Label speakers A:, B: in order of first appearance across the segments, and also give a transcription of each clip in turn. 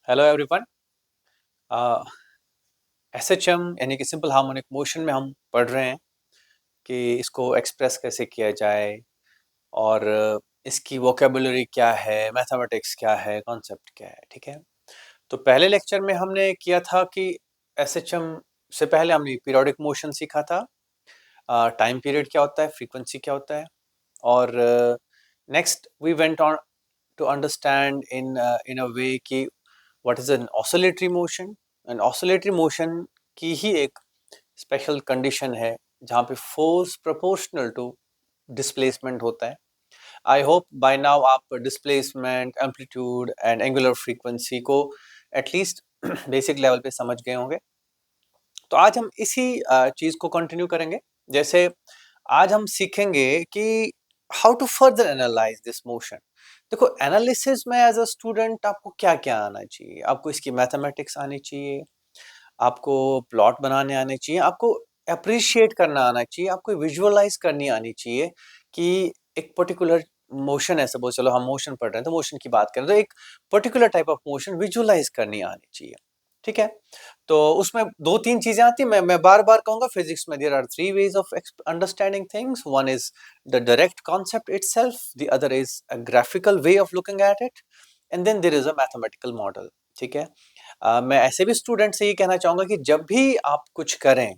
A: Hello everyone. SHM यानी कि simple harmonic motion में हम पढ़ रहे हैं कि इसको एक्सप्रेस कैसे किया जाए और इसकी वोकेबुलरी क्या है, मैथमेटिक्स क्या है, कॉन्सेप्ट क्या है। ठीक है, तो पहले लेक्चर में हमने किया था कि एसएचएम से पहले हमने पीरियोडिक मोशन सीखा था, टाइम पीरियड क्या होता है, फ्रीक्वेंसी क्या होता है, और next we went on to understand in a way कि what is an oscillatory motion. And oscillatory motion की ही एक स्पेशल कंडीशन है जहाँ पे फोर्स प्रोपोर्शनल टू डिस्प्लेसमेंट होता है। आई होप बाय नाउ आप displacement, amplitude and angular frequency को एटलीस्ट बेसिक लेवल पे समझ गए होंगे। तो आज हम इसी चीज को कंटिन्यू करेंगे। जैसे आज हम सीखेंगे कि how to further analyse this motion. देखो, एनालिसिस में एज अ स्टूडेंट आपको क्या क्या आना चाहिए? आपको इसकी मैथमेटिक्स आनी चाहिए, आपको प्लॉट बनाने आने चाहिए, आपको अप्रिशिएट करना आना चाहिए, आपको विजुअलाइज करनी आनी चाहिए कि एक पर्टिकुलर मोशन, ऐसे बोल चलो हम मोशन पढ़ रहे हैं तो मोशन की बात करें तो एक particular type of motion visualise करनी आनी चाहिए। ठीक है, तो उसमें दो तीन चीजें आती हैं। मैं बार बार कहूंगा, फिजिक्स में there are three ways of understanding things. One is the direct concept itself, the other is a graphical way of looking at it, and then there is a mathematical model. ठीक है, मैं ऐसे भी student से ये कहना चाहूंगा कि जब भी आप कुछ करें,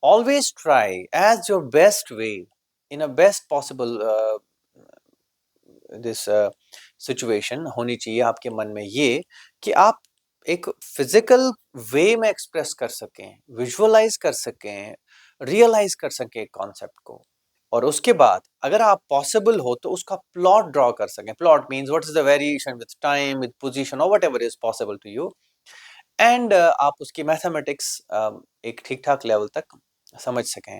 A: always try as your best way, in a best possible this situation होनी चाहिए आपके मन में ये कि आप एक फिजिकल वे में एक्सप्रेस कर सकें, विजुअलाइज कर सकें, रियलाइज कर सकें कॉन्सेप्ट को, और उसके बाद अगर आप पॉसिबल हो तो उसका प्लॉट ड्रॉ कर सकें। Plot means what is the variation with time, with position, और whatever is possible to you, and आप उसकी मैथमेटिक्स एक ठीक ठाक लेवल तक समझ सकें।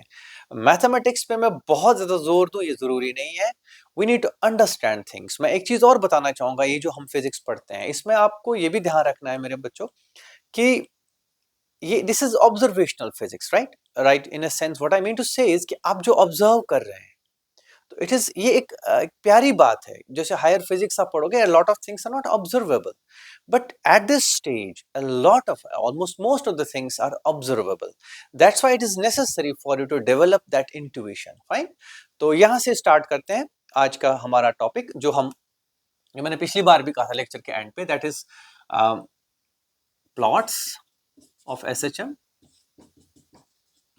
A: मैथमेटिक्स पे मैं बहुत ज्यादा जोर दूं ये जरूरी नहीं है। We need to understand things. मैं एक चीज और बताना चाहूंगा, ये जो हम फिजिक्स पढ़ते हैं इसमें आपको ये भी ध्यान रखना है मेरे बच्चों कि ये this is observational physics, right? Right, in a sense what I mean to say is कि आप जो ऑब्जर्व कर रहे हैं, तो इट इज ये एक प्यारी बात है। जैसे हायर फिजिक्स आप पढ़ोगे, a lot of things are not observable, but at this stage a lot of, almost most of the things are observable. That's why it is necessary for you to develop that intuition. Fine, तो यहाँ से start करते हैं आज का हमारा topic, जो मैंने पिछली बार भी कहा था लेक्चर के एंड पे, that is plots of SHM.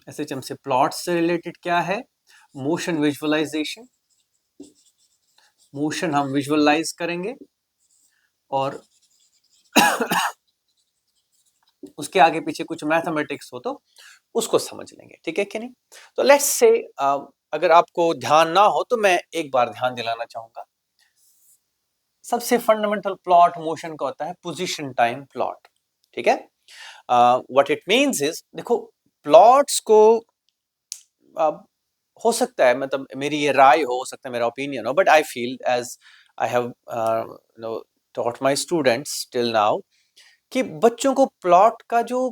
A: SHM से प्लॉट्स से रिलेटेड क्या है? मोशन विजुअलाइजेशन, मोशन हम विजुअलाइज करेंगे और उसके आगे पीछे कुछ मैथमेटिक्स हो तो उसको समझ लेंगे। ठीक है कि नहीं? तो लेट्स से अगर आपको ध्यान ना हो तो मैं एक बार ध्यान दिलाना चाहूंगा। सबसे फंडामेंटल प्लॉट मोशन का होता है पोजीशन टाइम प्लॉट। ठीक है, व्हाट इट मींस इज, देखो प्लॉट्स को हो सकता है, मतलब मेरी ये राय हो सकता है, मेरा ओपिनियन हो, but I feel as I have no taught my students till now कि बच्चों को प्लॉट का जो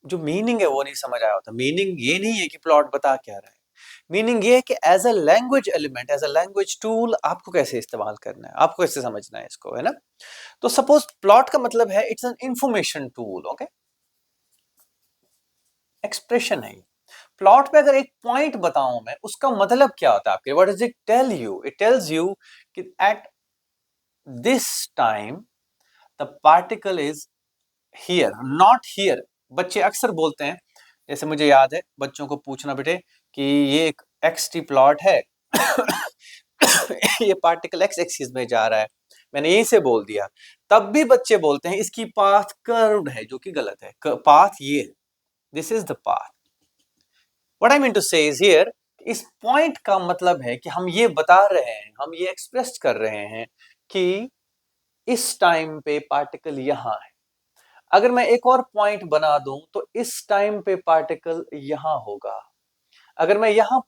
A: जो मीनिंग है वो नहीं समझ आया होता। मीनिंग ये नहीं है कि प्लॉट बता क्या रहा है, मीनिंग ये है कि as a language element, as a language tool आपको कैसे इस्तेमाल करना है, आपको कैसे समझना है इसको, है ना? तो सपोज प्लॉट का मतलब है it's an information tool. Okay, expression है। प्लॉट पे अगर एक पॉइंट बताऊं मैं, उसका मतलब क्या होता है आपके? What does it tell you? It tells you कि at this time the particle is here, not here. बच्चे अक्सर बोलते हैं, जैसे मुझे याद है बच्चों को पूछना, बेटे कि ये एक एक्स टी प्लॉट है ये पार्टिकल एक्स एक्सिस में जा रहा है, मैंने यहीं से बोल दिया, तब भी बच्चे बोलते हैं इसकी पाथ कर्व्ड है, जो कि गलत है। पाथ ये, this is the path. What I mean to say is here, इस पॉइंट का मतलब है कि हम ये बता रहे हैं, हम ये एक्सप्रेस कर रहे हैं कि इस टाइम पे पार्टिकल यहां है। अगर मैं एक और पॉइंट बना दूं तो इस टाइम पे पार्टिकल यहां होगा। अगर मैं यहां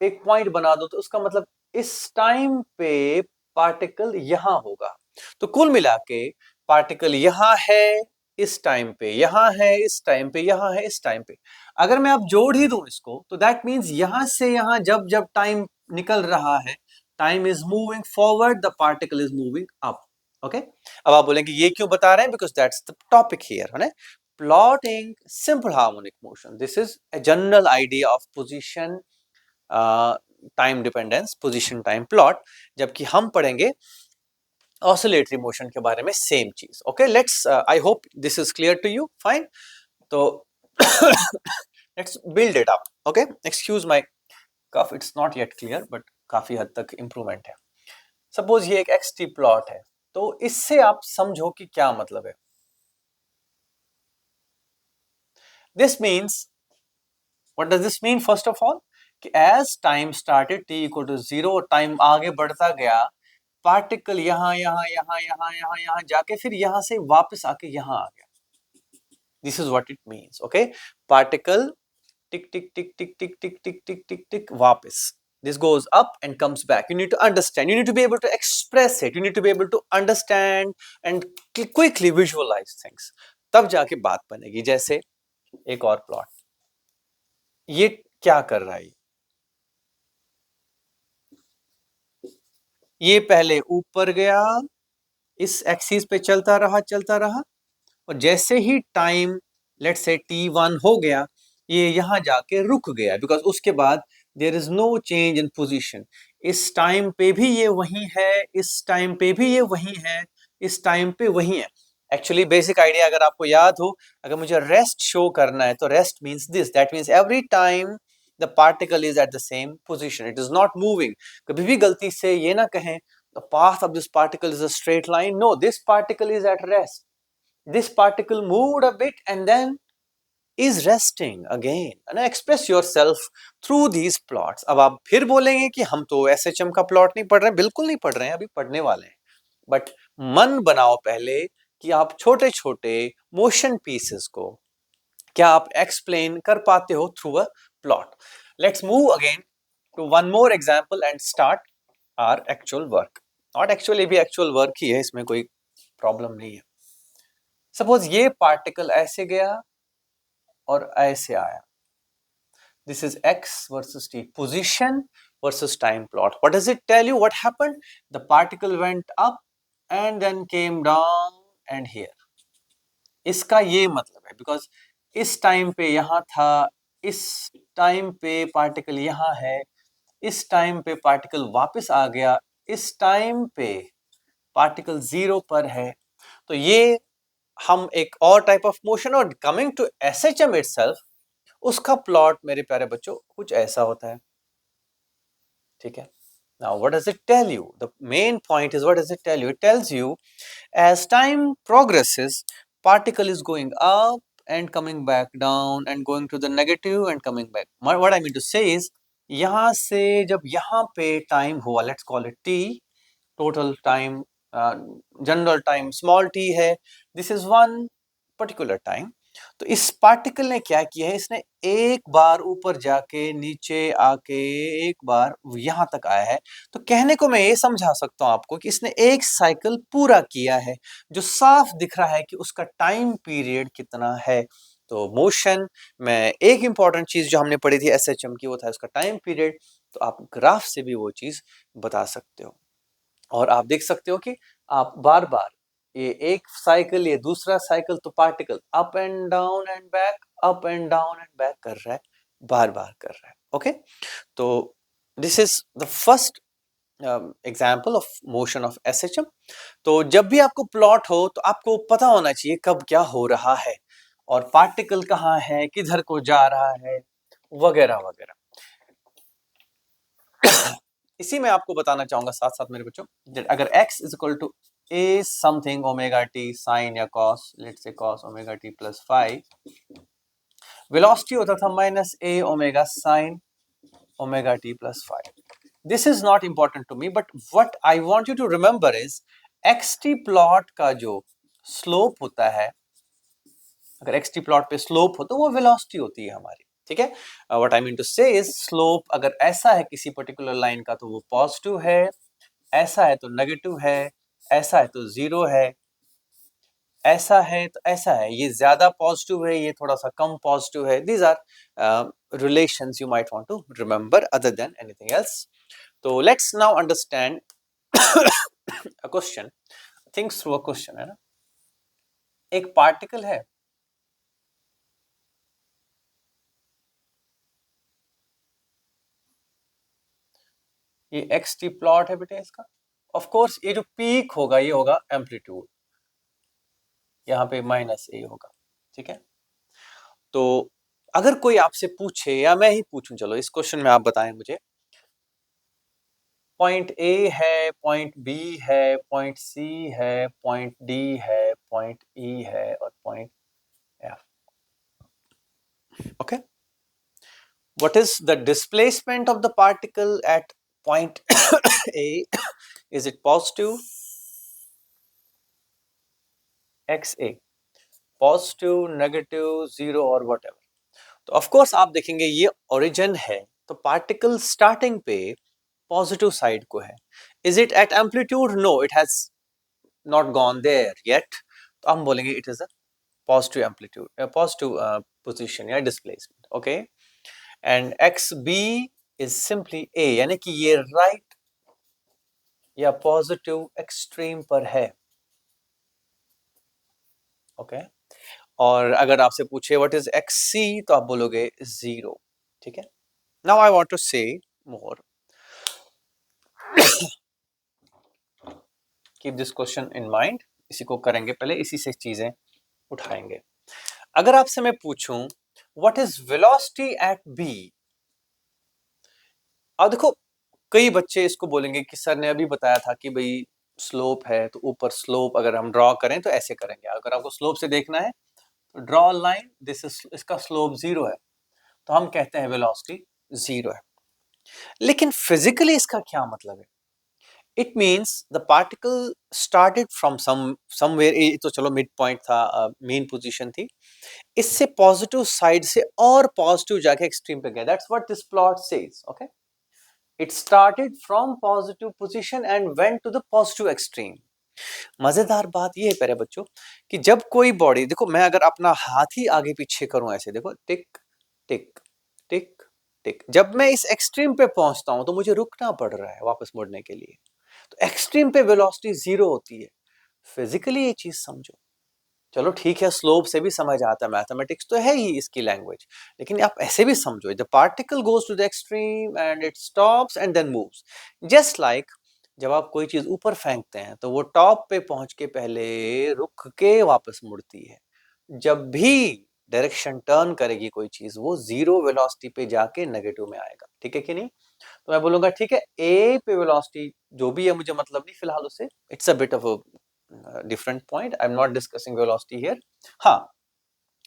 A: एक पॉइंट बना दूं तो उसका मतलब इस टाइम पे पार्टिकल यहां होगा। तो कुल मिला के पार्टिकल यहां है इस टाइम पे, यहां है इस टाइम पे, यहां है इस टाइम पे। अगर मैं अब जोड़ ही दूं इसको तो दैट मींस यहां से यहां जब जब टाइम निकल रहा है, time is moving forward, the particle is moving up. Okay अब आप बोलेंगे ये क्यों बता रहे हैं, because that's the topic here, है ना। Plotting simple harmonic motion, this is a general idea of position time dependence, position time plot, जबकि हम पढ़ेंगे ऑसिलेटरी मोशन के बारे में सेम चीज। Okay let's, I hope this is clear to you, fine. तो let's build it up. Okay excuse my cough, it's not yet clear but काफी हद तक इंप्रूवमेंट है। सपोज ये एक एक्सटी प्लॉट है, तो इससे आप समझो कि क्या मतलब है। This means, what does this mean first of all, कि as time started t equal to 0, time आगे बढ़ता गया, पार्टिकल यहाँ यहाँ यहाँ यहाँ यहाँ यहाँ जाके फिर यहाँ से वापस आके यहाँ आ गया। This is what it means. Okay particle tick tick tick tick tick tick tick tick tick tick वापस, this goes up and comes back. You need to understand, you need to be able to express it, you need to be able to understand and quickly visualize things, तब जाके बात बनेगी। जैसे एक और plot, ये क्या कर रहा है, ये पहले ऊपर गया, इस एक्सिस पे चलता रहा, और जैसे ही टाइम लेट्स से t1 हो गया, ये यहां जाके रुक गया, बिकॉज उसके बाद there is no change in position. इस टाइम पे भी ये वही है, इस टाइम पे भी ये वही है, इस टाइम पे वही है। एक्चुअली बेसिक आइडिया अगर आपको याद हो, अगर मुझे रेस्ट शो करना है तो rest means this, that means every time the particle is at the same position, it is not moving. कभी भी गलती से ये ना कहें the path of this particle is a straight line. No, this particle is at rest. This particle moved a bit and then is resting again. And express yourself through these plots. अब आप फिर बोलेंगे कि हम तो SHM का plot नहीं पढ़ रहे हैं, बिल्कुल नहीं पढ़ रहे हैं, अभी पढ़ने वाले हैं। बट मन बनाओ पहले कि आप छोटे छोटे मोशन पीसेस को क्या आप एक्सप्लेन कर पाते हो through a plot. Let's move again to one more example and start our actual work. Not actually भी एक्चुअल वर्क ही है, इसमें कोई प्रॉब्लम नहीं है। सपोज ये पार्टिकल ऐसे गया और ऐसे आया, this is x versus t, position versus time plot. What does it tell you? What happened? The particle went up and then came down and here. इसका ये मतलब है, बिकॉज इस टाइम पे यहां था, इस टाइम पे पार्टिकल यहां है, इस टाइम पे पार्टिकल वापस आ गया, इस टाइम पे पार्टिकल 0 पर है। तो ये हम एक और टाइप ऑफ मोशन, और कमिंग टू एसएचएम इटसेल्फ, उसका प्लॉट मेरे प्यारे बच्चों कुछ ऐसा होता है। ठीक है, now what does it tell you? The main point is, what does it tell you? It tells you as time progresses, particle is going up and coming back down and going to the negative and coming back. What I mean to say is, यहाँ से जब यहाँ पे time हुआ, let's call it t, total time, general time small t है, this is one particular time. तो इस particle ने क्या किया है, इसने एक बार ऊपर जाके नीचे आके एक बार यहां तक आया है। तो कहने को मैं ये समझा सकता हूं आपको कि इसने एक साइकिल पूरा किया है, जो साफ दिख रहा है कि उसका टाइम पीरियड कितना है। तो मोशन में एक इंपॉर्टेंट चीज जो हमने पढ़ी थी एसएचएम की, वो था उसका टाइम पीरियड। तो आप ग्राफ से भी वो चीज बता सकते हो, और आप देख सकते हो कि आप बार बार ये एक साइकिल, ये दूसरा साइकिल, तो particle up and down and back, up and down and back कर रहा है, बार बार कर रहा है। ओके तो this is the first example of motion of SHM. तो जब भी आपको प्लॉट हो तो आपको पता होना चाहिए कब क्या हो रहा है, और पार्टिकल कहाँ है, किधर को जा रहा है, वगैरह वगैरह। इसी में आपको बताना चाहूंगा साथ साथ मेरे बच्चों, अगर x is equal to a something omega t sine या cos, let's say cos omega t plus 5, velocity होता था minus a omega sine omega t plus 5। This is not important to me, but what I want you to remember is xt plot का जो slope होता है, अगर xt plot पे slope हो तो वो वेलोसिटी होती है हमारी। ठीक है, what I mean to say is slope अगर ऐसा है किसी पर्टिकुलर लाइन का तो वो पॉजिटिव है, ऐसा है तो नेगेटिव है, ऐसा है तो जीरो है, ऐसा है तो ऐसा है, ये ज्यादा पॉजिटिव है, ये थोड़ा सा कम पॉजिटिव है। These are relations you might want to remember other than anything else. तो let's now understand a question thinks through a question, है ना। एक पार्टिकल है, ये एक्स टी प्लॉट है बेटे इसका। ऑफ कोर्स ये जो पीक होगा ये होगा एम्पलीट्यूड, यहाँ पे माइनस ए होगा, ठीक है। तो अगर कोई आपसे पूछे या मैं ही पूछूं, चलो इस क्वेश्चन में आप बताएं मुझे, पॉइंट ए है, पॉइंट बी है, पॉइंट सी है, पॉइंट डी है, पॉइंट ई है और point F, okay. What is the displacement of the particle at point A? Is it positive? XA, positive, negative, zero और वट एवर। तो ऑफ कोर्स आप देखेंगे ये ओरिजिन है, तो पार्टिकल स्टार्टिंग पे पॉजिटिव साइड को है। Is it at amplitude? No, it has not gone there yet, तो हम बोलेंगे it is a positive amplitude, positive position या displacement, okay. And X B is simply A, यानी कि ये राइट या पॉजिटिव एक्सट्रीम पर है, ओके। और अगर आपसे पूछे व्हाट इज एक्स सी, तो आप बोलोगे जीरो, ठीक है। Now I want to say more, keep this question in mind, इसी को करेंगे पहले, इसी से चीजें उठाएंगे। अगर आपसे मैं पूछूं what is velocity at B, अब देखो कई बच्चे इसको बोलेंगे कि सर ने अभी बताया था कि भाई स्लोप है, तो ऊपर स्लोप अगर हम ड्रॉ करें तो ऐसे करेंगे, अगर आपको स्लोप से देखना है तो ड्रॉ लाइन, दिस इज, इसका स्लोप जीरो है, तो हम कहते हैं वेलोसिटी जीरो है। लेकिन फिजिकली इसका क्या मतलब है? It means the particle started from somewhere, ये तो चलो मिड पॉइंट था, मेन पोजीशन थी, इससे पॉजिटिव साइड से और पॉजिटिव जाके एक्सट्रीम पे गया, that's what this plot says, okay. It started from positive position and went to the positive extreme. मजेदार बात ये है प्यारे बच्चों कि जब कोई बॉडी, देखो मैं अगर अपना हाथ ही आगे पीछे करूं ऐसे, देखो टिक टिक टिक टिक, जब मैं इस एक्सट्रीम पे पहुंचता हूं तो मुझे रुकना पड़ रहा है वापस मुड़ने के लिए, तो एक्सट्रीम पे वेलोसिटी जीरो होती है। फिजिकली ये चीज समझो, चलो ठीक है स्लोप से भी समझ आता है, मैथमेटिक्स तो है ही इसकी लैंग्वेज, लेकिन आप ऐसे भी समझो, the particle goes to the extreme and it stops and then moves, just like जब आप कोई चीज ऊपर फेंकते हैं तो वो टॉप पे पहुंच के पहले रुक के वापस मुड़ती है, जब भी डायरेक्शन टर्न करेगी कोई चीज वो जीरो वेलोसिटी पे जाके नेगेटिव में आएगा, ठीक है कि नहीं। तो मैं बोलूंगा ठीक है ए पे वेलोसिटी जो भी है मुझे मतलब नहीं फिलहाल उससे, it's a bit of different point, I am not discussing velocity here. हाँ,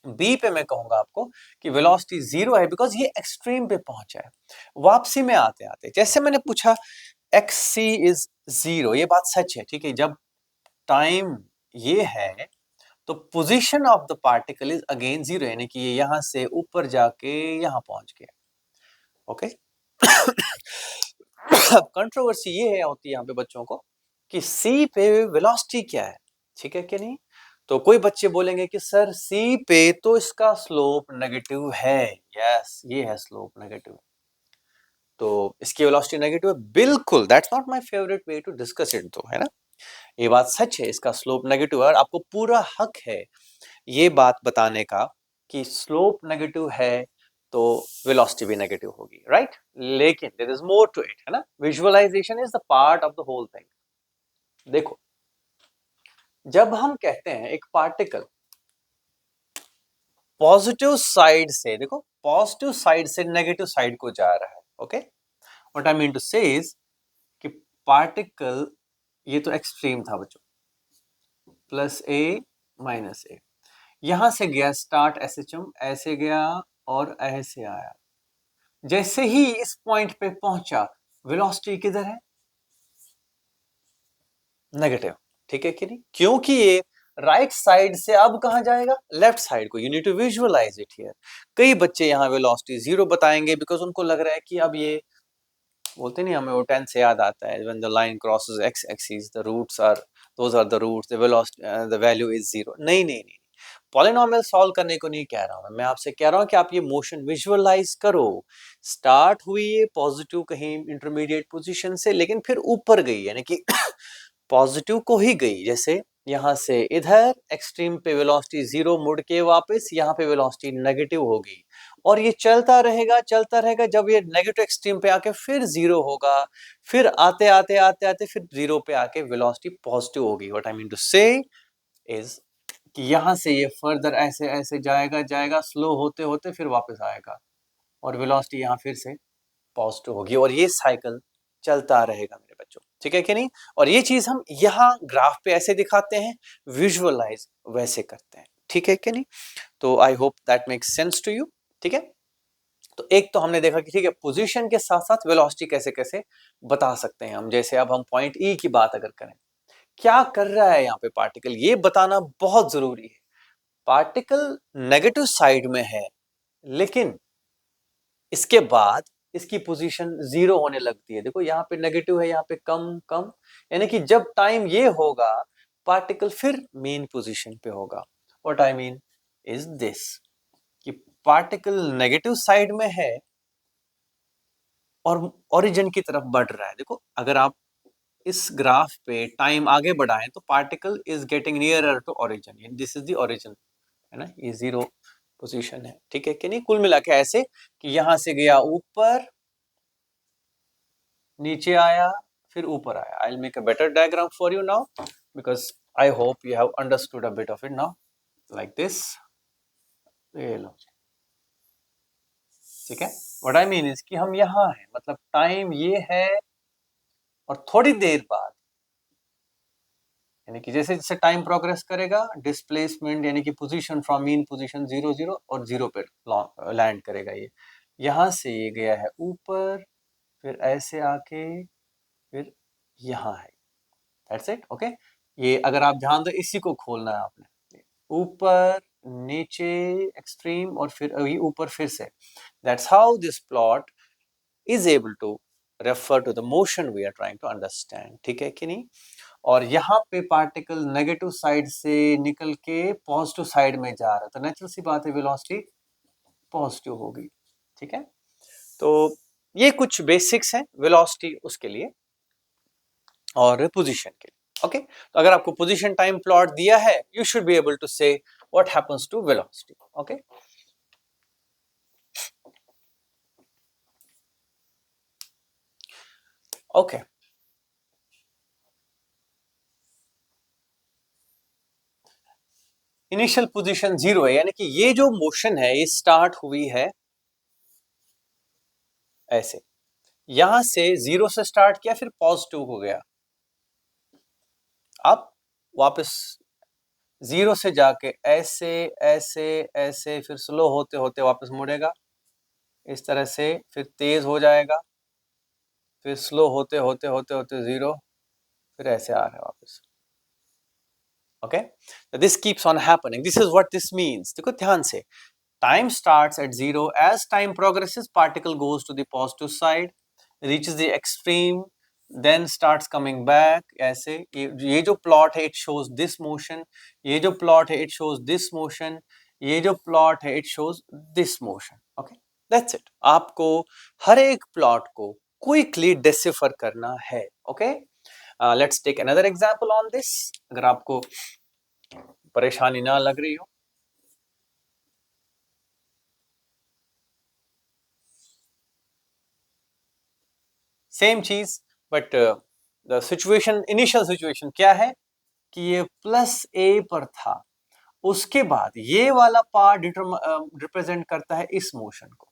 A: बी पे मैं कहूंगा आपको कि वेलोसिटी जीरो है बिकॉज ये एक्सट्रीम पे पहुंचा है। वापसी में आते आते जैसे मैंने पूछा एक्स सी इज जीरो, ये बात सच है, ठीक है। जब टाइम ये है तो position of the particle is again zero, यानी कि ये यहां से ऊपर जाके यहां पहुंच गया, ओके। कंट्रोवर्सी ये है होती है यहाँ पे बच्चों को कि सी पे वेलोसिटी क्या है, ठीक है कि नहीं। तो कोई बच्चे बोलेंगे कि सर सी पे तो इसका स्लोप नेगेटिव है, यस ये है स्लोप नेगेटिव, तो इसकी वेलोसिटी नेगेटिव है, बिल्कुल that's not my favourite way to discuss it, तो है ना, ये बात सच है, इसका स्लोप नेगेटिव है और आपको पूरा हक है ये बात बताने का कि स्लोप नेगेटिव है तो वेलोसिटी भी नेगेटिव होगी, राइट। लेकिन there is more to it, है ना, visualisation is the part of the whole thing. देखो जब हम कहते हैं एक पार्टिकल पॉजिटिव साइड से, देखो पॉजिटिव साइड से नेगेटिव साइड को जा रहा है, okay, what I mean to say is कि पार्टिकल, ये तो एक्सट्रीम था बच्चों, प्लस ए माइनस ए, यहां से गया स्टार्ट एसएचएम, ऐसे गया और ऐसे आया, जैसे ही इस पॉइंट पे पहुंचा वेलोसिटी किधर है, नेगेटिव, ठीक है कि नहीं, क्योंकि ये राइट साइड से अब कहां जाएगा, लेफ्ट साइड को, you need to visualise it here. कई बच्चे यहाँ वेलोसिटी जीरो बताएंगे बिकॉज उनको लग रहा है कि अब ये, बोलते नहीं हमें वो 10 से याद आता है, when the line crosses X axis the roots are, those are the roots, the velocity the value is zero, नहीं नहीं नहीं, पॉलिनोमियल सॉल्व करने को नहीं कह रहा हूं मैं आपसे कह रहा हूं कि आप ये मोशन विजुअलाइज करो, स्टार्ट हुई है पॉजिटिव कहीं इंटरमीडिएट पोजीशन से लेकिन फिर ऊपर गई, यानी कि पॉजिटिव को ही गई, जैसे यहां से इधर एक्सट्रीम पे वेलोसिटी 0 मुड़ के वापस यहाँ पे वेलोसिटी नेगेटिव होगी, और ये चलता रहेगा चलता रहेगा। जब ये नेगेटिव एक्सट्रीम पे आके फिर 0 होगा, फिर आते आते आते आते फिर 0 पे आके वेलोसिटी पॉजिटिव होगी। What I mean to say is कि यहाँ से ये फर्दर ऐसे ऐसे जाएगा जाएगा, स्लो होते होते फिर वापस आएगा, और वेलोसिटी यहाँ फिर से पॉजिटिव होगी, और ये साइकिल चलता रहेगा मेरे बच्चों। ठीक है कि नहीं? और ये चीज हम यहाँ ग्राफ पे ऐसे दिखाते हैं, विजुअलाइज वैसे करते हैं। ठीक है कि नहीं? तो I hope that makes sense to you. ठीक है, तो एक तो हमने देखा कि ठीक है, पोजीशन के साथ साथ वेलोसिटी कैसे कैसे बता सकते हैं हम। जैसे अब हम पॉइंट ई की बात अगर करें, क्या कर रहा है यहाँ पे पार्टिकल, ये बताना बहुत जरूरी है। पार्टिकल नेगेटिव साइड में है, लेकिन इसके बाद इसकी पोजीशन 0 होने लगती है। देखो यहाँ पे नेगेटिव है, यहाँ पे कम कम, यानी कि जब टाइम ये होगा पार्टिकल फिर मेन पोजीशन पे होगा। What I mean is this कि पार्टिकल नेगेटिव साइड में है और ओरिजिन की तरफ बढ़ रहा है। देखो अगर आप इस ग्राफ पे टाइम आगे बढ़ाएं तो particle is getting nearer to origin, this is the origin, है ना, ये 0 पोजीशन है। ठीक है कि नहीं? कुल मिला के ऐसे कि यहां से गया ऊपर, नीचे आया, फिर ऊपर आया। I will make a better diagram for you now, because I hope you have understood a bit of it now, like this. ये लो, ठीक है। व्हाट आई मीन इज कि हम यहाँ हैं, मतलब टाइम ये है, और थोड़ी देर बाद यानी कि जैसे जैसे टाइम प्रोग्रेस करेगा, डिस्प्लेसमेंट यानी कि पोजीशन फ्रॉम मीन पोजीशन 0 0 और 0 पे लैंड करेगा। ये यहाँ से ये गया है ऊपर, फिर ऐसे आके फिर यहाँ है। That's it. ओके, ये अगर आप ध्यान दो, इसी को खोलना है आपने, ऊपर नीचे एक्सट्रीम और फिर अभी ऊपर फिर से। That's how this plot is able to refer to the motion we are trying to understand. ठीक है कि नहीं? और यहाँ पे पार्टिकल नेगेटिव साइड से निकल के पॉजिटिव साइड में जा रहा है, तो नेचुरल सी बात है वेलोसिटी पॉजिटिव होगी। ठीक है, तो ये कुछ बेसिक्स हैं वेलोसिटी उसके लिए और पोजीशन के लिए। ओके, तो अगर आपको पोजीशन टाइम प्लॉट दिया है, you should be able to say what happens to velocity. Okay, okay, initial position 0 है, यानी कि ये जो मोशन है ये स्टार्ट हुई है ऐसे, यहां से 0 से स्टार्ट किया, फिर पॉजिटिव हो गया, अब वापस 0 से जाके ऐसे ऐसे ऐसे, फिर स्लो होते होते वापस मुड़ेगा इस तरह से, फिर तेज हो जाएगा, फिर स्लो होते होते होते होते 0, फिर ऐसे आ रहा है वापस। Okay, this keeps on happening, this is what this means. देखो ध्यान से, time starts at 0, as time progresses particle goes to the positive side, reaches the extreme, then starts coming back। ऐसे ये जो प्लॉट है, it shows this motion, ये जो plot है, it shows this motion, ये जो प्लॉट है, it shows this motion। okay, that's it। आपको हर एक प्लॉट को क्विकली डिसिफर करना है। Okay, let's take another example on this, अगर आपको परेशानी ना लग रही हो। सेम चीज, but the situation, initial situation क्या है कि ये प्लस ए पर था, उसके बाद ये वाला पार्ट रिप्रेजेंट करता है इस मोशन को,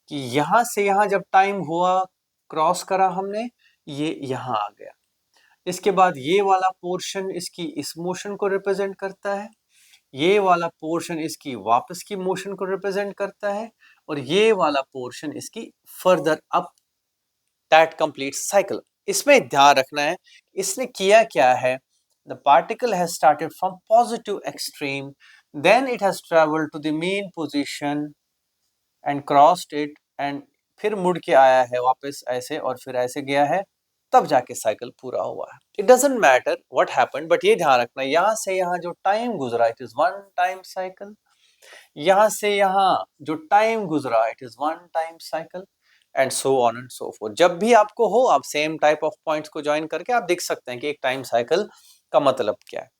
A: कि यहां से यहां जब टाइम हुआ, क्रॉस करा हमने, ये यहां आ गया। इसके बाद ये वाला पोर्शन इसकी इस मोशन को रिप्रेजेंट करता है, ये वाला पोर्शन इसकी वापस की मोशन को रिप्रेजेंट करता है, और ये वाला पोर्शन इसकी further up, that complete cycle. इसमें ध्यान रखना है इसने किया क्या है। The particle has started from positive extreme, then it has travelled to the mean position and crossed it, and फिर मुड़ के आया है वापस ऐसे, और फिर ऐसे गया है, तब जाके साइकिल पूरा हुआ है। It doesn't matter what happened, but ये ध्यान रखना, यहां से यहां जो टाइम गुजरा it is one time cycle, यहां से यहां जो टाइम गुजरा it is one time cycle, and so on and so fourth. जब भी आपको हो, आप सेम टाइप ऑफ पॉइंट्स को ज्वाइन करके आप देख सकते हैं कि एक टाइम साइकिल का मतलब क्या है।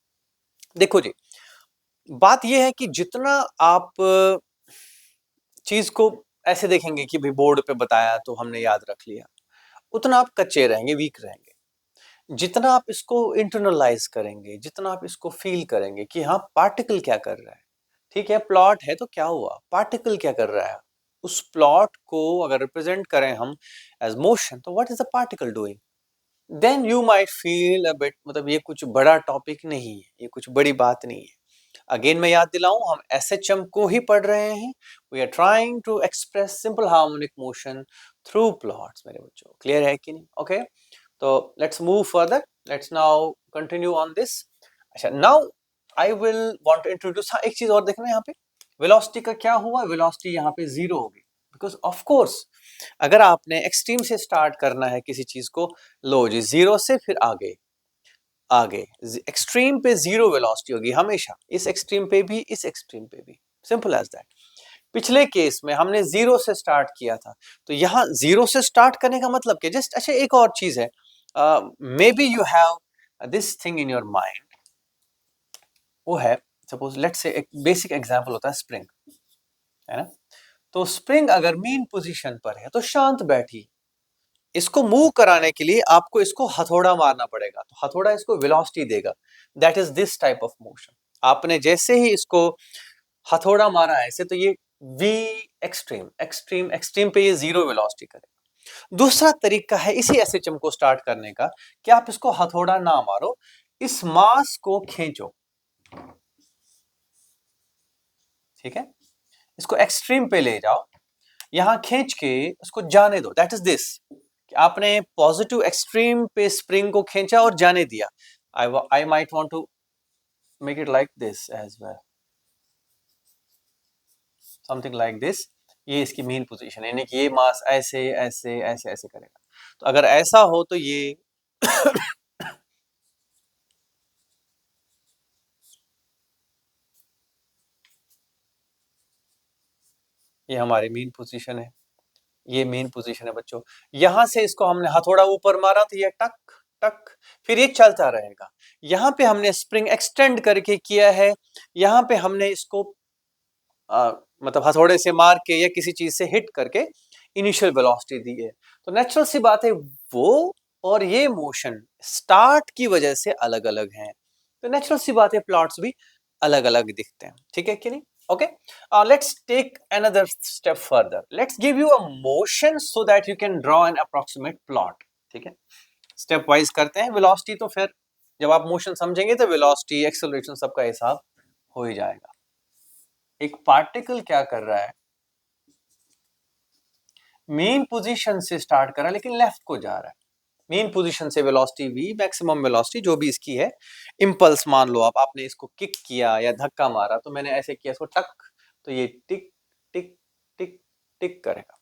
A: देखो जी, बात यह है कि जितना आप चीज को ऐसे देखेंगे कि भाई बोर्ड पे बताया तो हमने याद रख लिया, उतना आप कच्चे रहेंगे, वीक रहेंगे। जितना आप इसको इंटरनलाइज करेंगे, जितना आप इसको फील करेंगे कि हाँ पार्टिकल क्या कर रहा है, ठीक है प्लॉट है तो क्या हुआ, पार्टिकल क्या कर रहा है, उस प्लॉट को अगर रिप्रेजेंट करें हम एज मोशन, तो what is the particle doing, then you might feel a bit, मतलब ये कुछ बड़ा टॉपिक नहीं है, ये कुछ बड़ी बात नहीं है। अगेन मैं याद दिलाऊं, हम एसएचएम को ही पढ़ रहे हैं। We are trying to express simple harmonic motion through plots मेरे बच्चों। क्लियर है कि नहीं? ओके, तो let's move further, let's now continue on this. अच्छा, now I will want to introduce, हाँ एक चीज और देखना यहाँ पे, वेलोसिटी का क्या हुआ, वेलोसिटी यहाँ पे 0 होगी, बिकॉज ऑफ कोर्स अगर आपने एक्सट्रीम से स्टार्ट करना है किसी चीज को, लो जी 0 से फिर आगे आगे, एक्सट्रीम पे 0 वेलोसिटी होगी हमेशा, इस एक्सट्रीम पे भी, इस एक्सट्रीम पे भी, सिंपल एज दैट। पिछले केस में हमने 0 से स्टार्ट किया था, तो यहाँ 0 से स्टार्ट करने का मतलब क्या, जस्ट अच्छा एक और चीज है, may be you have this thing in your mind, वो है सपोज लेट्स से एक बेसिक एग्जांपल होता है स्प्रिंग, है ना। तो स्प्रिंग अगर मीन पोजीशन पर है तो शांत बैठी, इसको मूव कराने के लिए आपको इसको हथौड़ा मारना पड़ेगा, तो हथौड़ा इसको वेलोसिटी देगा, that is this type of motion. आपने जैसे ही इसको हथौड़ा मारा है ऐसे, तो ये वी एक्सट्रीम एक्सट्रीम एक्सट्रीम पे ये 0 वेलोसिटी करेगा। दूसरा तरीका है इसी एसएचएम को स्टार्ट करने का, कि आप इसको हथौड़ा ना मारो, इस मास को खींचो, ठीक है, इसको एक्सट्रीम पे ले जाओ, यहां खींच के उसको जाने दो, दैट इज दिस, आपने पॉजिटिव एक्सट्रीम पे स्प्रिंग को खींचा और जाने दिया। I might want to make it like this as well, something like this, ये इसकी मेन पोजीशन है, यानी कि ये मास ऐसे ऐसे ऐसे ऐसे करेगा। तो अगर ऐसा हो तो ये ये हमारी मेन पोजीशन है, ये मेन पोजीशन है बच्चों। यहां से इसको हमने हथौड़ा ऊपर मारा तो ये टक टक, फिर ये चलता रहेगा। यहाँ पे हमने स्प्रिंग एक्सटेंड करके किया है, यहाँ पे हमने इसको मतलब हथौड़े से मार के या किसी चीज से हिट करके इनिशियल वेलोसिटी दी है। तो नेचुरल सी बात है, वो और ये मोशन स्टार्ट की वजह से अलग अलग हैं, तो नेचुरल सी बात है प्लॉट्स भी अलग अलग दिखते हैं, ठीक है कि नहीं? Okay, let's take another step further, let's give you a motion so that you can draw an approximate plot, ठीक है। स्टेप वाइज करते हैं, वेलोसिटी तो फिर जब आप मोशन समझेंगे तो वेलोसिटी एक्सेलरेशन सबका हिसाब हो ही जाएगा। एक पार्टिकल क्या कर रहा है, मेन पोजीशन से स्टार्ट कर रहा है लेकिन लेफ्ट को जा रहा है, मेन पोजीशन से वेलोसिटी v, मैक्सिमम वेलोसिटी जो भी इसकी है, इंपल्स मान लो आप, आपने इसको किक किया या धक्का मारा, तो मैंने ऐसे किया इसको टक, तो ये टिक टिक टिक टिक करेगा।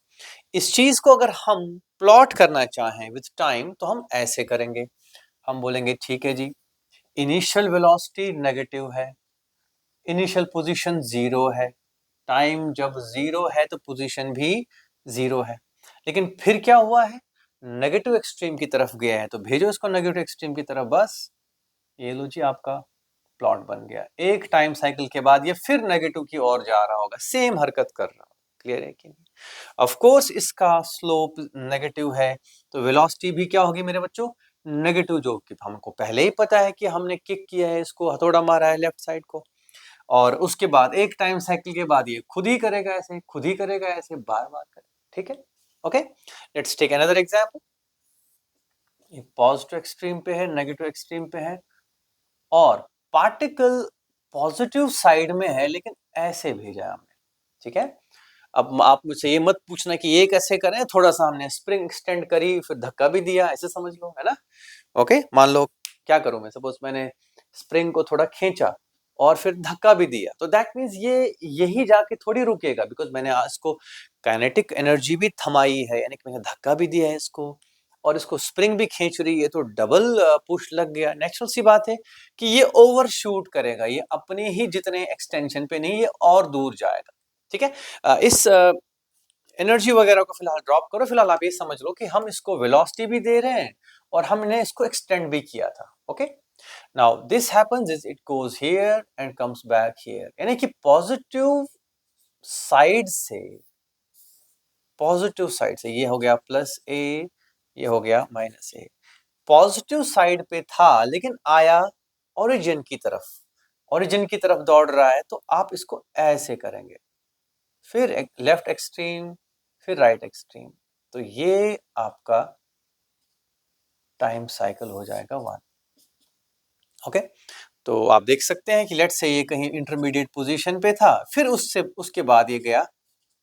A: इस चीज को अगर हम प्लॉट करना चाहें विद टाइम तो हम ऐसे करेंगे, हम बोलेंगे ठीक है जी, इनिशियल वेलोसिटी नेगेटिव है, इनिशियल पोजीशन 0 है, टाइम जब 0 है तो पोजीशन भी 0 है, लेकिन फिर क्या हुआ है, नेगेटिव एक्सट्रीम की तरफ गया है, तो भेजो इसको नेगेटिव एक्सट्रीम की तरफ, बस ये लो जी आपका प्लॉट बन गया। एक टाइम साइकिल के बाद ये फिर नेगेटिव की ओर जा रहा होगा, सेम हरकत कर रहा होगा। क्लियर है कि नहीं? ऑफ कोर्स इसका स्लोप नेगेटिव है, तो वेलोसिटी भी क्या होगी मेरे बच्चों, नेगेटिव, जो कि हमको पहले ही पता है कि हमने किक किया है, इसको हथौड़ा मारा है लेफ्ट साइड को, और उसके बाद एक टाइम साइकिल के बाद ये खुद ही करेगा ऐसे, खुद ही करेगा ऐसे, बार बार करेगा, ठीक है। Okay, let's take another example. ये पॉजिटिव एक्सट्रीम पे है, नेगेटिव एक्सट्रीम पे है, और पार्टिकल पॉजिटिव साइड में है लेकिन ऐसे भेजा है हमने, ठीक है। अब आप मुझसे ये मत पूछना कि ये कैसे करें, थोड़ा सा हमने स्प्रिंग एक्सटेंड करी फिर धक्का भी दिया, ऐसे समझ लो, है ना। ओके, मान लो क्या करूं मैं, सपोज मैंने स्प्रिंग को थोड़ा खींचा और फिर धक्का भी दिया, तो दैट मींस ये यही जाके थोड़ी रुकेगा, बिकॉज मैंने इसको काइनेटिक एनर्जी भी थमाई है, यानी कि मैंने धक्का भी दिया है इसको, और इसको स्प्रिंग भी खींच रही है, तो डबल पुश लग गया। नेचुरल सी बात है कि ये ओवरशूट करेगा, ये अपने ही जितने एक्सटेंशन पे नहीं, ये और दूर जाएगा, ठीक है। इस एनर्जी वगैरह को फिलहाल ड्रॉप करो, फिलहाल आप ये समझ लो कि हम इसको वेलोसिटी भी दे रहे हैं और हमने इसको एक्सटेंड भी किया था। Okay, now this happens is it goes here and comes back here, यानी कि पॉजिटिव साइड से ये हो गया प्लस ए, ये हो गया माइनस ए। पॉजिटिव साइड पे था लेकिन आया ओरिजिन की तरफ, ओरिजिन की तरफ दौड़ रहा है, तो आप इसको ऐसे करेंगे, फिर लेफ्ट एक्सट्रीम, फिर राइट एक्सट्रीम, तो ये आपका टाइम साइकिल हो जाएगा 1। ओके, तो आप देख सकते हैं कि लेट्स से ये कहीं इंटरमीडिएट पोजीशन पे था, फिर उसके बाद ये गया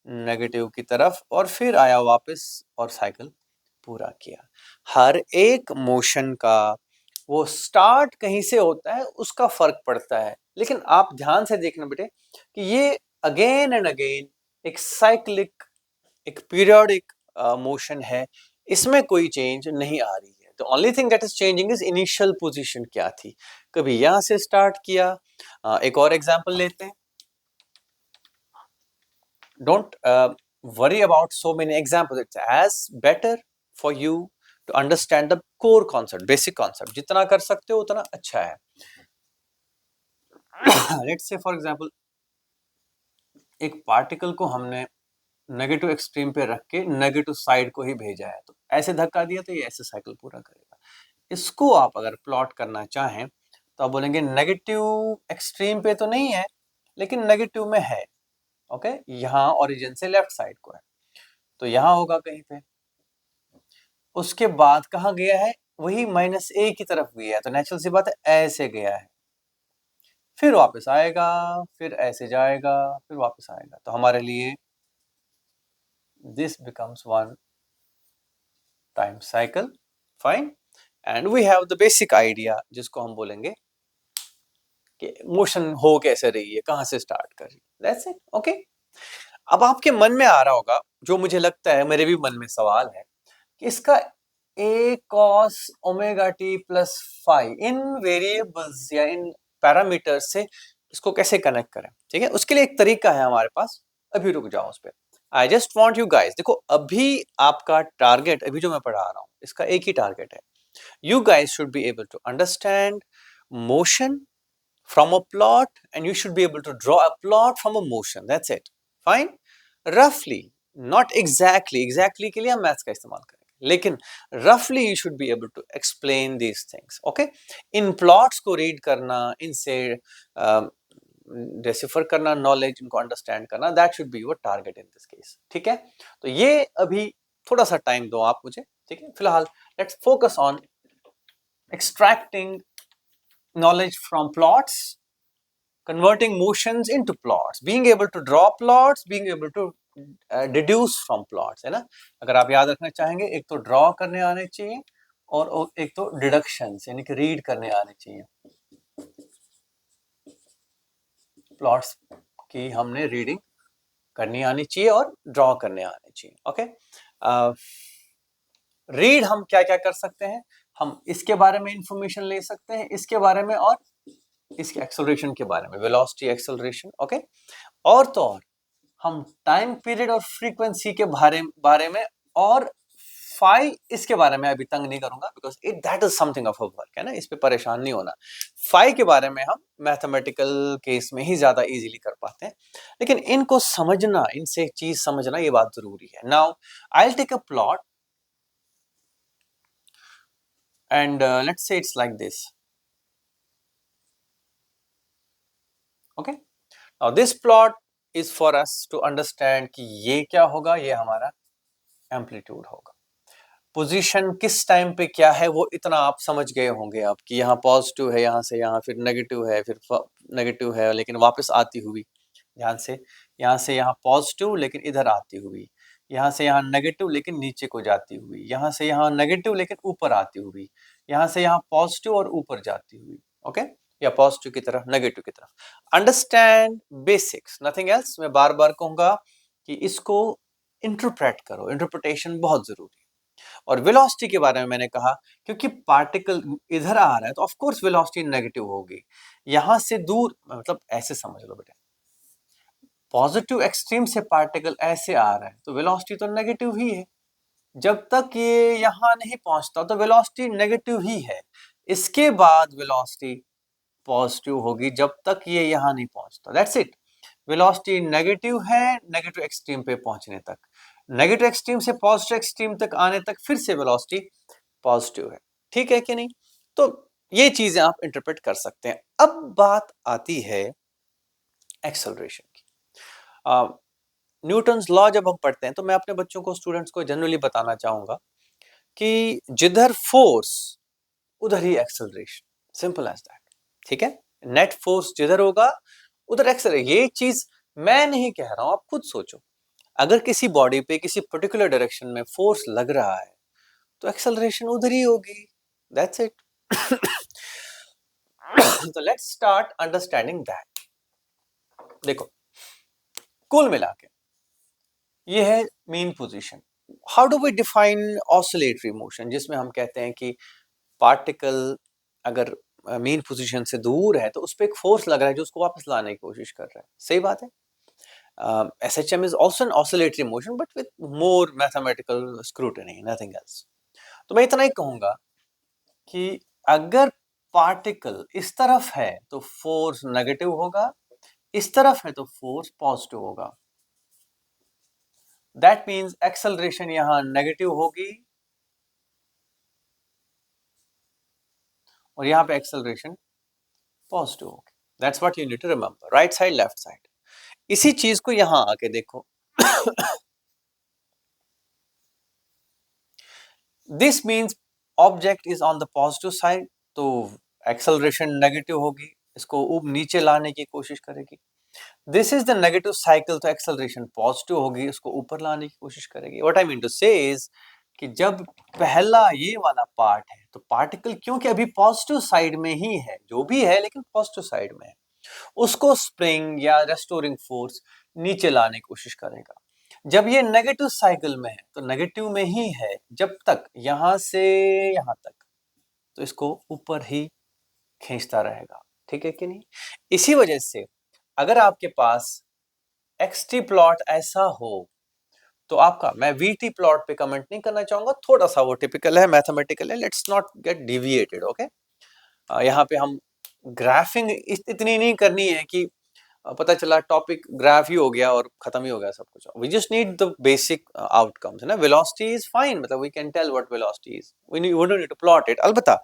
A: नेगेटिव की तरफ और फिर आया वापस और साइकिल पूरा किया। हर एक मोशन का वो स्टार्ट कहीं से होता है, उसका फर्क पड़ता है, लेकिन आप ध्यान से देखना बेटे कि ये अगेन एंड अगेन एक साइक्लिक, एक पीरियोडिक मोशन है, इसमें कोई चेंज नहीं आ रही है। तो only thing that is changing is initial position क्या थी, कभी यहां से स्टार्ट किया। एक और एग्जांपल लेते हैं। Don't worry about so many examples. It's as better for you to understand the core concept, basic concept. जितना कर सकते हो उतना अच्छा है। Let's say for example, एक पार्टिकल को हमने नेगेटिव एक्सट्रीम पे रख के नेगेटिव साइड को ही भेजा है, तो ऐसे धक्का दिया तो ये ऐसे साइकिल पूरा करेगा। इसको आप अगर प्लॉट करना चाहें तो आप बोलेंगे नेगेटिव एक्सट्रीम पे तो नहीं है, लेकिन नेगेटिव में है। ओके, यहाँ ओरिजिन से लेफ्ट साइड को है, तो यहाँ होगा कहीं पे। उसके बाद कहाँ गया है, वही माइनस ए की तरफ गया है, तो नेचुरल सी बात है ऐसे गया है, फिर वापस आएगा, फिर ऐसे जाएगा, फिर वापस आएगा। तो हमारे लिए this becomes 1 time cycle, fine, and we have the basic idea जिसको हम बोलेंगे कि मोशन हो कैसे रही है, कहां से स्टार्ट कर रही है। That's it. ओके, अब आपके मन में आ रहा होगा, जो मुझे लगता है मेरे भी मन में सवाल है, कि इसका a cos omega T plus five in variables या इन पैरामीटर्स से इसको कैसे कनेक्ट करें। ठीक है, उसके लिए एक तरीका है हमारे पास, अभी रुक जाओ उस पर। आई जस्ट वॉन्ट यू गाइज, देखो अभी आपका टारगेट, अभी जो मैं पढ़ा रहा हूं इसका एक ही टारगेट है, you guys should be able to understand motion from a plot and you should be able to draw a plot from a motion. That's it. Fine. Roughly, not exactly के लिए हम मैथ्स का इस्तेमाल करेंगे, लेकिन roughly you should be able to explain these things. Okay? In plots को read करना, इनसे डेसिफर करना नॉलेज, इनको अंडरस्टैंड करना, that should be your target in this case. ठीक है, तो ये अभी थोड़ा सा टाइम दो आप मुझे। ठीक है, फिलहाल let's focus on extracting knowledge from plots, converting motions into plots, being able to draw plots, being able to deduce from plots, है ना। अगर आप याद रखना चाहेंगे, एक तो ड्रॉ करने आने चाहिए और एक तो डिडक्शंस यानी कि रीड करने आने चाहिए। प्लॉट्स की हमने रीडिंग करनी आनी चाहिए और ड्रॉ करने आने चाहिए। ओके, रीड हम क्या क्या कर सकते हैं, हम इसके बारे में इंफॉर्मेशन ले सकते हैं, इसके बारे में और इसके एक्सेलरेशन के बारे में, वेलोसिटी एक्सेलरेशन। ओके, और तो और हम टाइम पीरियड और फ्रीक्वेंसी के बारे में और फाई, इसके बारे में अभी तंग नहीं करूंगा because it that is something of a work, है ना, इस पे परेशान नहीं होना। फाई के बारे में हम मैथमेटिकल केस में ही ज्यादा इजीली कर पाते हैं, लेकिन इनको समझना, इनसे एक चीज समझना, ये बात जरूरी है। Now I will take a plot and let's say it's like this. Okay, now this plot is for us to understand कि ये क्या होगा, ये हमारा एम्पलीट्यूड होगा। पोजीशन किस टाइम पे क्या है वो इतना आप समझ गए होंगे आप, कि यहाँ पॉजिटिव है, यहाँ से यहाँ, फिर नेगेटिव है, फिर नेगेटिव है लेकिन वापस आती हुई, ध्यान से यहाँ पॉजिटिव लेकिन इधर आती हुई, यहाँ से यहाँ नेगेटिव लेकिन नीचे को जाती हुई, यहाँ से यहाँ नेगेटिव लेकिन ऊपर आती हुई, यहाँ से यहाँ पॉजिटिव और ऊपर जाती हुई। ओके, या पॉजिटिव की तरफ, नेगेटिव की तरफ। Understand basics, nothing else. मैं बार बार कहूंगा कि इसको इंटरप्रेट करो, इंटरप्रिटेशन बहुत जरूरी है। और वेलोसिटी के बारे में मैंने कहा, क्योंकि पार्टिकल इधर आ रहा है तो ऑफ कोर्स वेलोसिटी नेगेटिव होगी। यहां से दूर, मतलब ऐसे समझ लो बेटा, पॉजिटिव एक्सट्रीम से पार्टिकल ऐसे आ रहा है तो वेलोसिटी तो नेगेटिव ही है। जब तक ये यहाँ नहीं पहुंचता तो वेलोसिटी नेगेटिव ही है। इसके बाद वेलोसिटी पॉजिटिव होगी जब तक ये यहाँ नहीं पहुंचता। That's it. वेलोसिटी नेगेटिव है नेगेटिव एक्सट्रीम पे पहुंचने तक, नेगेटिव एक्सट्रीम से पॉजिटिव एक्सट्रीम तक आने तक फिर से वेलोसिटी पॉजिटिव है। ठीक है कि नहीं? तो ये चीजें आप इंटरप्रेट कर सकते हैं। अब बात आती है एक्सेलरेशन की। न्यूटन्स लॉ जब हम पढ़ते हैं तो मैं अपने बच्चों को, स्टूडेंट्स को जनरली बताना चाहूंगा कि जिधर फोर्स उधर ही एक्सेलरेशन, सिंपल एज दैट। ठीक है, नेट फोर्स जिधर होगा उधर एक्सेलरेशन। ये चीज मैं नहीं कह रहा हूं, आप खुद सोचो। अगर किसी बॉडी पे किसी पर्टिकुलर डायरेक्शन में फोर्स लग रहा है तो एक्सेलरेशन उधर ही होगी। That's it. तो लेट्स स्टार्ट अंडरस्टैंडिंग दैट। देखो, कुल मिला के ये है mean position. How do we define oscillatory motion, जिसमें हम कहते हैं कि पार्टिकल अगर मीन पोजीशन से दूर है तो उस पर एक फोर्स लग रहा है जो उसको वापस लाने की कोशिश कर रहा है। सही बात है। SHM is also an oscillatory motion but with more mathematical scrutiny, nothing else. तो मैं इतना ही कहूंगा कि अगर पार्टिकल इस तरफ है तो फोर्स नेगेटिव होगा, इस तरफ है तो फोर्स पॉजिटिव होगा। दैट मीन्स एक्सेलरेशन यहां नेगेटिव होगी और यहां पे एक्सेलरेशन पॉजिटिव होगी। That's what you need to remember, right side left side. इसी चीज को यहां आके देखो। This means object is on the positive side तो एक्सेलरेशन नेगेटिव होगी, इसको नीचे लाने की कोशिश करेगी। This is the negative cycle तो एक्सेलरेशन पॉजिटिव होगी, इसको ऊपर लाने की कोशिश करेगी। What I mean to say is कि जब पहला ये वाला पार्ट है तो पार्टिकल क्योंकि अभी पॉजिटिव साइड में ही है, जो भी है लेकिन पॉजिटिव साइड में है, उसको स्प्रिंग या रेस्टोरिंग फोर्स नीचे लाने की कोशिश करेगा। जब ये नेगेटिव साइकिल में है तो नेगेटिव में ही है जब तक यहां से यहां तक, तो इसको ऊपर ही खींचता रहेगा। ठीक है कि नहीं? इसी वजह से अगर आपके पास एक्सटी प्लॉट ऐसा हो तो आपका, मैं वीटी प्लॉट पे कमेंट नहीं करना चाहूंगा, थोड़ा सा वो टिपिकल है, मैथमेटिकल है, let's not gate deviated. Okay, यहाँ पे हम ग्राफिंग इतनी नहीं करनी है कि पता चला टॉपिक ग्राफ ही हो गया और खत्म ही हो गया सब कुछ। We just need the basic outcomes, है ना। वेलोसिटी इज फाइन, मतलब we can tell what velocity is, we don't need to plot it. अलबत्ता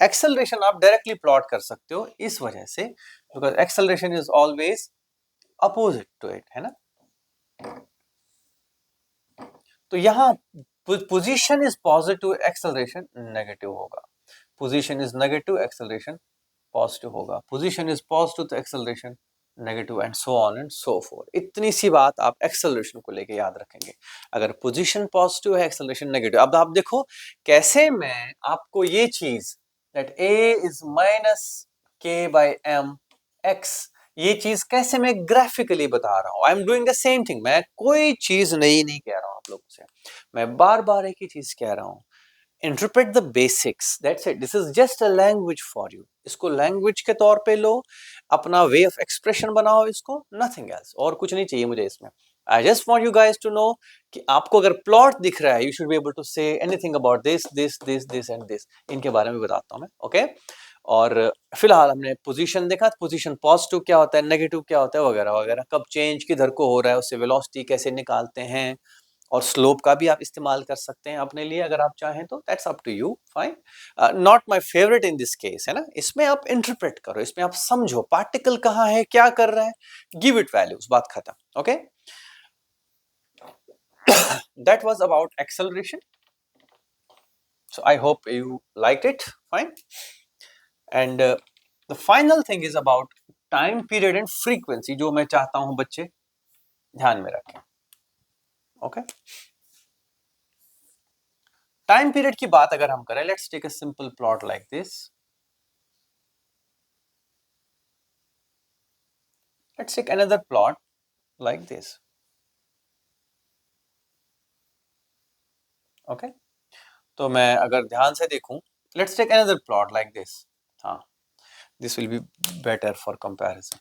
A: एक्सेलरेशन आप डायरेक्टली प्लॉट कर सकते हो इस वजह से, because acceleration is always opposite to it, है ना। तो यहाँ position is positive, acceleration negative होगा। Position is negative, acceleration positive होगा। पोजीशन इज पॉजिटिव तो acceleration negative, and so on and so fourth. इतनी सी बात आप एक्सेलरेशन को लेके याद रखेंगे। अगर पोजीशन पॉजिटिव है, एक्सेलरेशन नेगेटिव। अब आप देखो कैसे मैं आपको ये चीज that a is minus k by m x, ये चीज कैसे मैं ग्राफिकली बता रहा हूं। I am doing the same thing. मैं कोई चीज नई नहीं कह रहा हूं आप लोगों से, मैं बार बार एक ही चीज कह रहा हूं। Interpret the basics, that's it. This is just a language for you. इसको लैंग्वेज के तौर पे लो, अपना वे ऑफ एक्सप्रेशन बनाओ इसको, नथिंग एल्स। और कुछ नहीं चाहिए मुझे इसमें। I just want you guys to know कि आपको अगर प्लॉट दिख रहा है, you should be able to say anything about this this this this and this. इनके बारे में बताता हूं मैं। ओके, और फिलहाल हमने पोजीशन देखा, पोजीशन पॉजिटिव क्या होता है, नेगेटिव क्या होता है, वगैरह वगैरह, कब चेंज किधर को हो रहा है, उससे वेलोसिटी कैसे निकालते हैं, और स्लोप का भी आप इस्तेमाल कर सकते हैं अपने लिए अगर आप चाहें तो। That's up to you, fine. Not my favourite in this case, है ना। इसमें आप इंटरप्रेट करो, इसमें आप समझो पार्टिकल कहाँ है, क्या कर रहा है, गिव इट वैल्यूज, बात खत्म। Okay, that was about acceleration. So I hope you liked it, fine. And the final thing is about time period and frequency, जो मैं चाहता हूं बच्चे ध्यान में रखें। ओके, टाइम पीरियड की बात अगर हम करें, let's take a simple plot like this. Let's take another plot like this. Okay, तो मैं अगर ध्यान से देखूं, let's take another plot like this. हाँ, this will be better for comparison.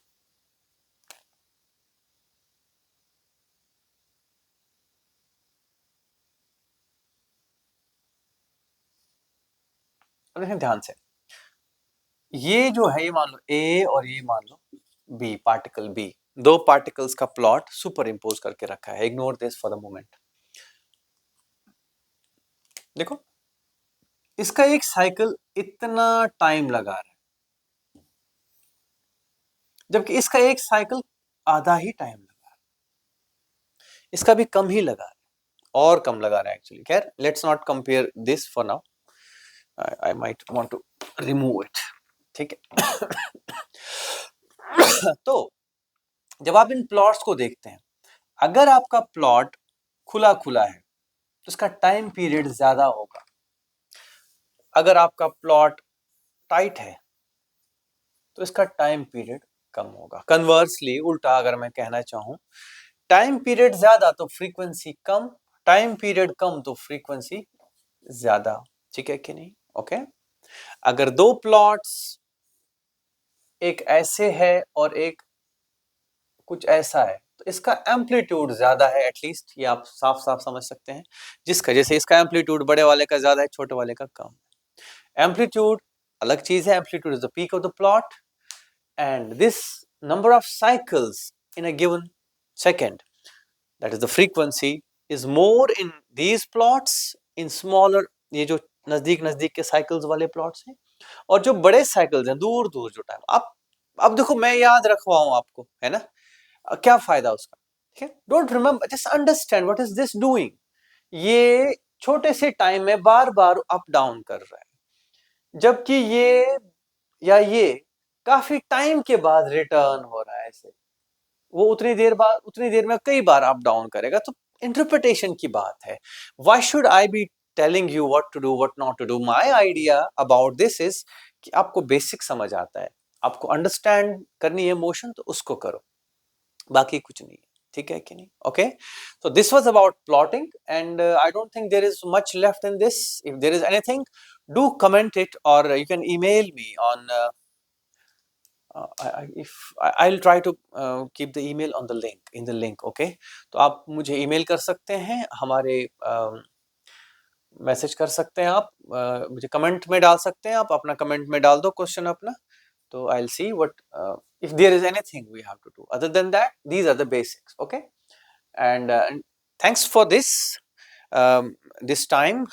A: अब देखें ध्यान से, ये जो है ये मान लो ए और ये मान लो बी, पार्टिकल बी, दो पार्टिकल्स का प्लॉट सुपर इम्पोज करके रखा है। Ignore this for the moment. देखो इसका एक साइकिल इतना टाइम लगा रहा है, जबकि इसका एक साइकिल आधा ही टाइम लगा रहा है, इसका भी कम ही लगा रहा है और कम लगा रहा है एक्चुअली। खैर let's not compare this for now, I might want to remove it, ठीक है। तो जब आप इन प्लॉट्स को देखते हैं, अगर आपका प्लॉट खुला खुला है तो इसका टाइम पीरियड ज्यादा होगा, अगर आपका प्लॉट टाइट है तो इसका टाइम पीरियड कम होगा। कन्वर्सली उल्टा अगर मैं कहना चाहूं, टाइम पीरियड ज्यादा तो फ्रीक्वेंसी कम, टाइम पीरियड कम तो फ्रीक्वेंसी ज्यादा, ठीक है कि नहीं? ओके। अगर दो प्लॉट्स एक ऐसे है और एक कुछ ऐसा है तो इसका एम्पलीट्यूड ज्यादा है, एटलीस्ट ये आप साफ साफ समझ सकते हैं। जिसका जैसे इसका एम्पलीट्यूड बड़े वाले का ज्यादा है, छोटे वाले का कम। एम्पलीट्यूड अलग चीज है, amplitude is the peak of the plot and this number of cycles in a given second, that is the frequency, is more in these plots, in smaller, ये जो नजदीक नजदीक के साइकिल्स वाले प्लॉट्स हैं, और जो बड़े साइकिल्स हैं दूर दूर जो टाइम। अब देखो मैं याद रखवाऊं आपको, है ना, क्या फायदा उसका, ठीक है? Don't remember, just understand what is this doing. ये छोटे से टाइम में बार बार अप डाउन कर रहा है, जबकि ये काफी टाइम के बाद रिटर्न हो रहा है ऐसे, वो उतनी देर में कई बार अप डाउन करेगा। तो इंटरप्रिटेशन की बात है। Why should I be telling you what to do what not to do? My idea about this is कि आपको बेसिक समझ आता है, आपको अंडरस्टैंड करनी है मोशन तो उसको करो, बाकी कुछ नहीं है, ठीक है कि नहीं? Okay, so this was about plotting and I don't think there is much left in this. If there is anything, do comment it or you can email me on I'll try to keep the email on the link, in the link, okay? तो आप मुझे email कर सकते हैं, हमारे message कर सकते हैं आप, मुझे कमेंट में डाल सकते हैं, आप अपना कमेंट में डाल दो क्वेश्चन अपना, तो I'll see what if there is anything we have to do. Other than that, these are the basics, okay? And thanks for this time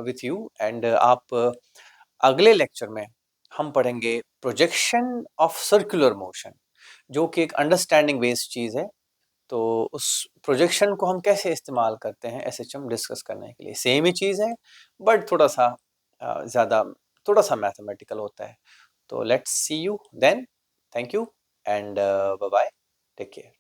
A: with you and आप अगले लेक्चर में हम पढ़ेंगे प्रोजेक्शन ऑफ सर्कुलर मोशन, जो कि एक understanding based चीज है। तो उस प्रोजेक्शन को हम कैसे इस्तेमाल करते हैं एसएचएम डिस्कस करने के लिए, सेम ही चीज है बट थोड़ा सा ज्यादा, थोड़ा सा मैथमेटिकल होता है। तो let's see you then, thank you and bye bye, take care.